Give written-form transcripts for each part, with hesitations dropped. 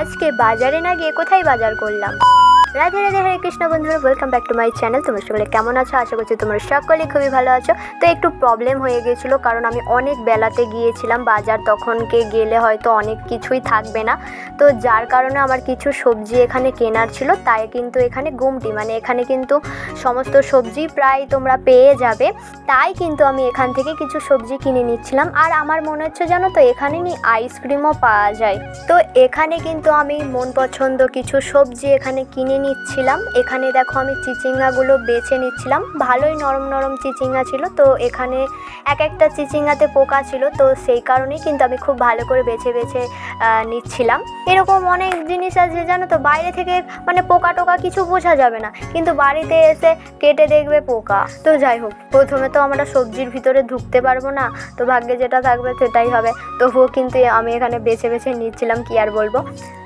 আজকে বাজারে না গিয়ে কোথায় বাজার করলাম। রাধে রাধে, হরে কৃষ্ণ বন্ধুরা, welcome back to my channel. তোমরা সকলে কেমন আছো? আশা করছি তোমরা সকলে খুবই ভালো আছো। তো একটু প্রবলেম হয়ে গিয়েছিলো, কারণ আমি অনেক বেলাতে গিয়েছিলাম বাজার, তখনকে গেলে হয়তো অনেক কিছুই থাকবে না। তো যার কারণে আমার কিছু সবজি এখানে কেনার ছিল, তাই কিন্তু এখানে গুমটি মানে এখানে কিন্তু সমস্ত সবজি প্রায় তোমরা পেয়ে যাবে। তাই কিন্তু আমি এখান থেকে কিছু সবজি কিনে নিচ্ছিলাম। আর আমার মনে হচ্ছে জানো তো, এখানে আইসক্রিমও পাওয়া যায়। তো এখানে কিন্তু আমি মন পছন্দ কিছু সবজি এখানে কিনে নিচ্ছিলাম। এখানে দেখো আমি চিচিঙ্গাগুলো বেছে নিচ্ছিলাম, ভালোই নরম নরম চিচিঙ্গা ছিল। তো এখানে এক একটা চিচিঙ্গাতে পোকা ছিল, তো সেই কারণেই কিন্তু আমি খুব ভালো করে বেছে বেছে নিচ্ছিলাম। এরকম অনেক জিনিস আছে জানো তো, বাইরে থেকে মানে পোকা টোকা কিছু বোঝা যাবে না, কিন্তু বাড়িতে এসে কেটে দেখবে পোকা। তো যাই হোক, প্রথমে তো আমরা সবজির ভিতরে ঢুকতে পারবো না, তো ভাগ্যে যেটা থাকবে সেটাই হবে। তবুও কিন্তু আমি এখানে বেছে বেছে নিচ্ছিলাম, কি আর বলবো।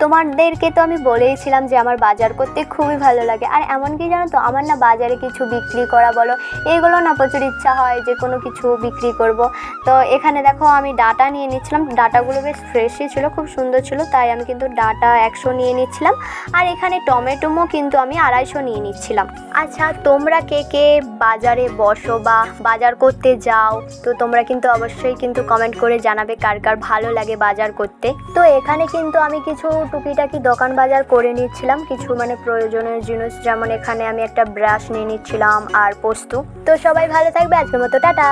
তোমাদেরকে তো আমি বলেইছিলাম যে আমার বাজার করতে খুবই ভালো লাগে। আর এমনকি জানো তো, আমার না বাজারে কিছু বিক্রি করা বলো, এইগুলো না প্রচুর ইচ্ছা হয় যে কোনো কিছু বিক্রি করব। তো এখানে দেখো আমি ডাঁটা নিয়ে নিচ্ছিলাম, ডাঁটাগুলো বেশ ফ্রেশই ছিল, খুব সুন্দর ছিল, তাই আমি কিন্তু ডাঁটা 100 নিয়ে নিচ্ছিলাম। আর এখানে টমেটোমও কিন্তু আমি 250 নিয়ে নিচ্ছিলাম। আচ্ছা, তোমরা কে কে বাজারে বসো বা বাজার করতে যাও, তো তোমরা কিন্তু অবশ্যই কিন্তু কমেন্ট করে জানাবে কার কার ভালো লাগে বাজার করতে। তো এখানে কিন্তু আমি কিছু টুকিটাকি দোকান বাজার করে নিচ্ছিলাম, কিছু মানে প্রয়োজনীয় জিনিস, যেমন এখানে আমি একটা ব্রাশ নিয়ে নিচ্ছিলাম আর পোস্ত। তো সবাই ভালো থাকবে, আজকের মতো টাটা।